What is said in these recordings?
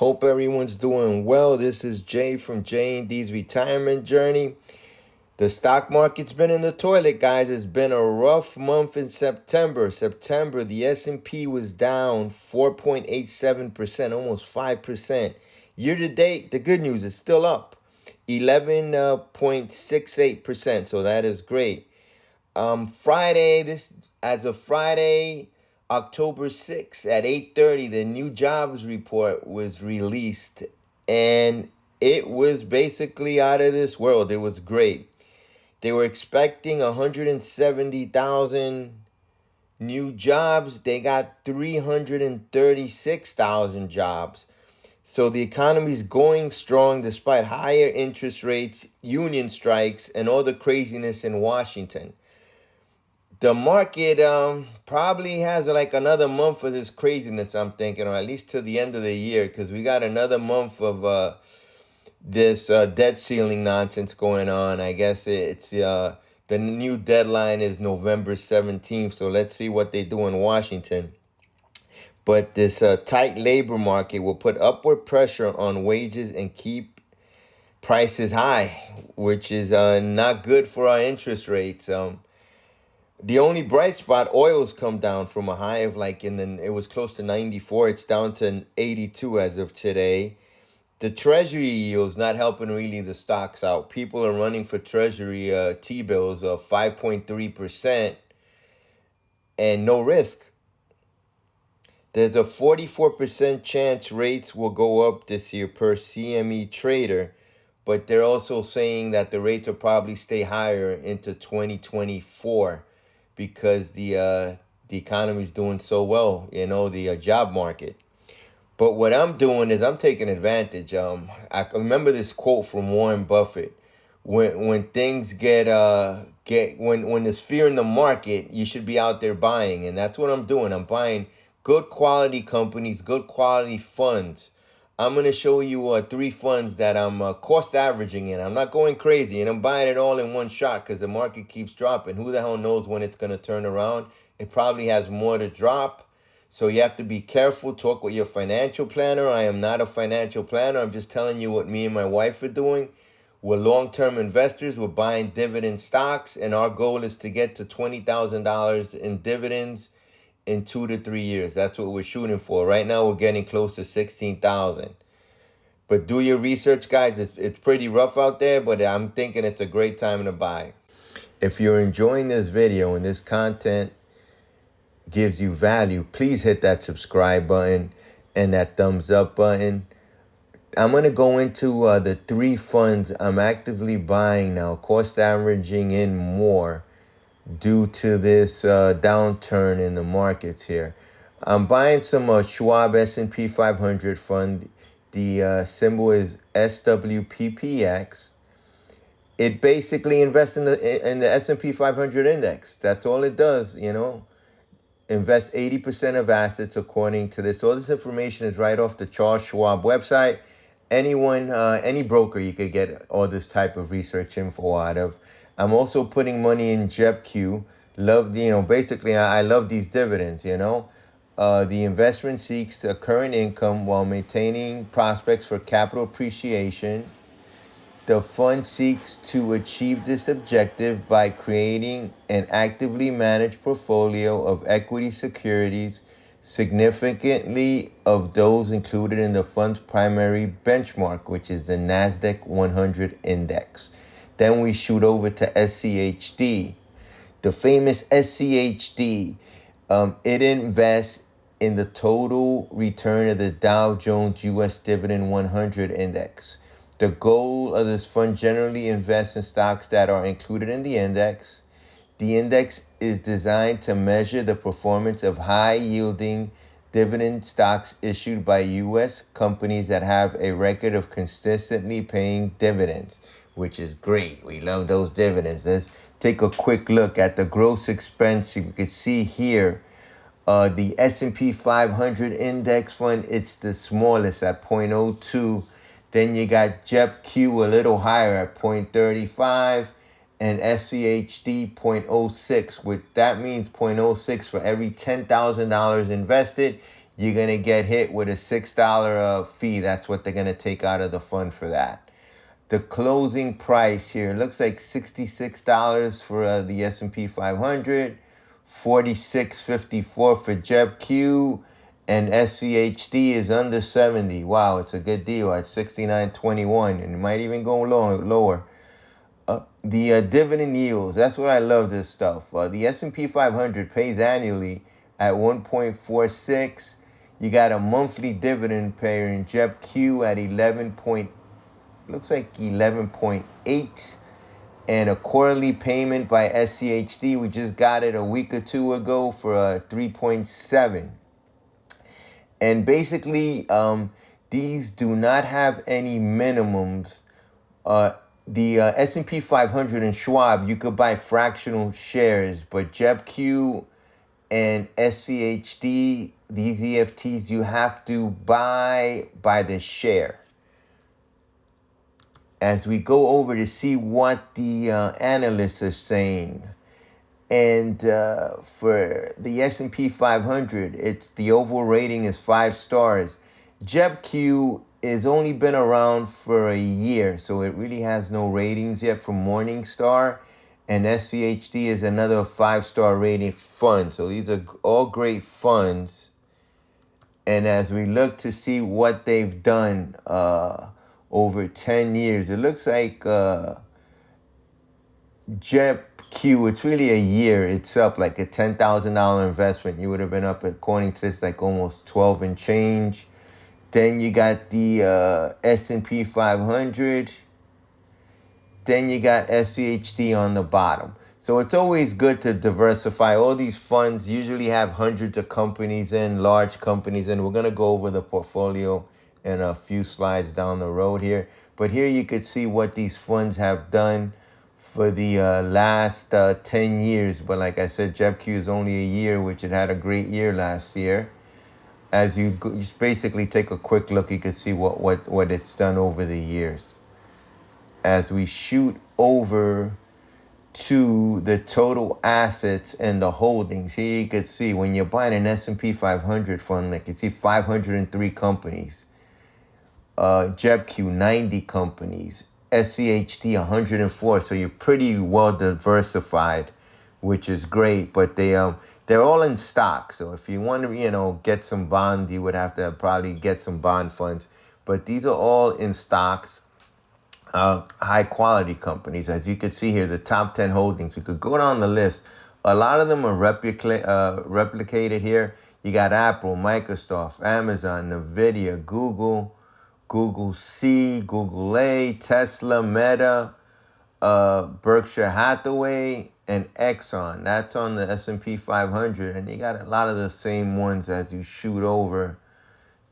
Hope everyone's doing well. This is Jay from J&D's Retirement Journey. The stock market's been in the toilet, guys. It's been a rough month in September. The S&P was down 4.87%, almost 5%. Year to date, the good news is still up 11.68%, so that is great. As of Friday, October 6th at 8:30, the new jobs report was released, and it was basically out of this world. It was great. They were expecting 170,000 new jobs. They got 336,000 jobs. So the economy is going strong despite higher interest rates, union strikes, and all the craziness in Washington. The market probably has like another month of this craziness, I'm thinking, or at least to the end of the year, because we got another month of this debt ceiling nonsense going on. I guess it's the new deadline is November 17th, so let's see what they do in Washington. But this tight labor market will put upward pressure on wages and keep prices high, which is not good for our interest rates. The only bright spot, oil's come down from a high of it was close to 94. It's down to 82 as of today. The treasury yield's not helping really the stocks out. People are running for treasury T-bills of 5.3% and no risk. There's a 44% chance rates will go up this year per CME Trader, but they're also saying that the rates will probably stay higher into 2024 because the economy is doing so well, the job market. But what I'm doing is I'm taking advantage. I remember this quote from Warren Buffett: when things when there's fear in the market, you should be out there buying, and that's what I'm doing. I'm buying good quality companies, good quality funds. I'm gonna show you 3 funds that I'm cost averaging in. I'm not going crazy, and I'm buying it all in one shot because the market keeps dropping. Who the hell knows when it's gonna turn around? It probably has more to drop. So you have to be careful. Talk with your financial planner. I am not a financial planner. I'm just telling you what me and my wife are doing. We're long-term investors. We're buying dividend stocks, and our goal is to get to $20,000 in dividends in 2 to 3 years. That's what we're shooting for. Right now, we're getting close to 16,000. But do your research, guys. It's pretty rough out there, but I'm thinking it's a great time to buy. If you're enjoying this video and this content gives you value, please hit that subscribe button and that thumbs up button. I'm going to go into the 3 funds I'm actively buying now, cost averaging in more due to this downturn in the markets here. I'm buying some Schwab S&P 500 fund. The symbol is SWPPX. It basically invests in the S&P 500 index. That's all it does, Invest 80% of assets according to this. All this information is right off the Charles Schwab website. Any broker, you could get all this type of research info out of. I'm also putting money in JEPQ. Basically, I love these dividends, The investment seeks a current income while maintaining prospects for capital appreciation. The fund seeks to achieve this objective by creating an actively managed portfolio of equity securities, significantly of those included in the fund's primary benchmark, which is the NASDAQ 100 index. Then we shoot over to SCHD. The famous SCHD, it invests in the total return of the Dow Jones U.S. Dividend 100 index. The goal of this fund generally invests in stocks that are included in the index. The index is designed to measure the performance of high-yielding dividend stocks issued by U.S. companies that have a record of consistently paying dividends, which is great. We love those dividends. Let's take a quick look at the gross expense. You can see here the S&P 500 index fund. It's the smallest at 0.02. Then you got JEPQ a little higher at 0.35 and SCHD 0.06. That means 0.06 for every $10,000 invested. you're going to get hit with a $6 fee. That's what they're going to take out of the fund for that. The closing price here looks like $66 for the S&P 500, $46.54 for JEPQ, and SCHD is under 70. Wow, it's a good deal at 69.21, and it might even go lower. The dividend yields, that's what I love this stuff. The S&P 500 pays annually at 1.46. You got a monthly dividend payer in JEPQ at 11.8, and a quarterly payment by SCHD. We just got it a week or two ago for 3.7. And basically, these do not have any minimums. The S&P 500 and Schwab, you could buy fractional shares, but JEPQ and SCHD, these EFTs, you have to buy by the share. As we go over to see what the analysts are saying. And for the S&P 500, it's the overall rating is 5 stars. JEPQ has only been around for a year, so it really has no ratings yet from Morningstar. And SCHD is another 5-star rated fund. So these are all great funds. And as we look to see what they've done over 10 years, it looks like JEPQ, it's really a year. It's up like a $10,000 investment. You would have been up, according to this, like almost 12 and change. Then you got the S&P 500. Then you got SCHD on the bottom. So it's always good to diversify. All these funds usually have hundreds of companies in, large companies in. We're going to go over the portfolio in a few slides down the road here. But here you could see what these funds have done for the last 10 years. But like I said, JEPQ is only a year, which it had a great year last year. As you just basically take a quick look, you can see what it's done over the years. As we shoot over to the total assets and the holdings, here you can see when you're buying an S&P 500 fund, like you see 503 companies, JEPQ 90 companies, SCHD 104. So you're pretty well diversified, which is great. But they're all in stock. So if you want to, get some bond, you would have to probably get some bond funds. But these are all in stocks, high quality companies. As you can see here, the top 10 holdings. We could go down the list. A lot of them are replicated here. You got Apple, Microsoft, Amazon, Nvidia, Google C, Google A, Tesla, Meta, Berkshire Hathaway, and Exxon. That's on the S&P 500, and you got a lot of the same ones as you shoot over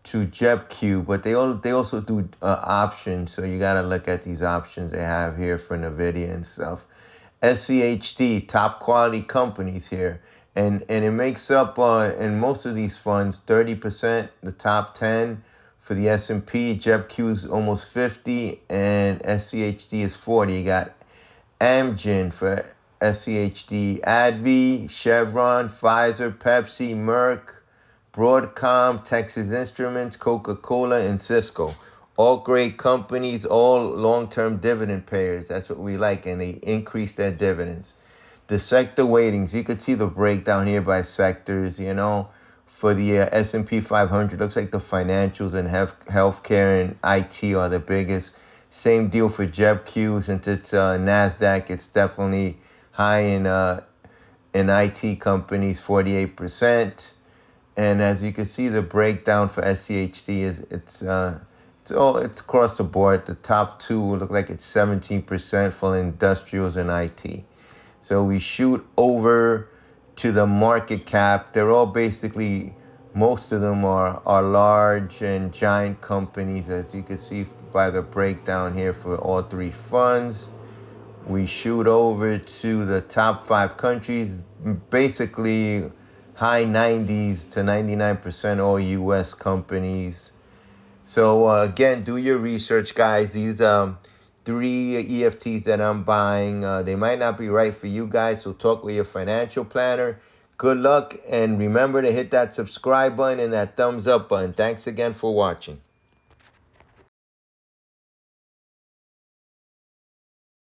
to JEPQ, but they also do options, so you got to look at these options they have here for Nvidia and stuff. SCHD, top quality companies here, and it makes up in most of these funds 30%, the top 10. For the S&P, JEPQ is almost 50, and SCHD is 40. You got Amgen for SCHD, AbbVie, Chevron, Pfizer, Pepsi, Merck, Broadcom, Texas Instruments, Coca-Cola, and Cisco. All great companies, all long-term dividend payers. That's what we like, and they increase their dividends. The sector weightings, you could see the breakdown here by sectors, For the S&P 500, looks like the financials and healthcare and IT are the biggest. Same deal for JEPQ. Since it's NASDAQ, it's definitely high in IT companies, 48%. And as you can see, the breakdown for SCHD is it's across the board. The top two look like it's 17% for industrials and IT. So we shoot over to the market cap. They're all basically, most of them are large and giant companies, as you can see by the breakdown here for all three funds. We shoot over to the top 5 countries, basically high 90s to 99% all U.S. companies. So again, do your research, guys. These 3 EFTs that I'm buying, they might not be right for you guys, so talk with your financial planner. Good luck, and remember to hit that subscribe button and that thumbs up button. Thanks again for watching.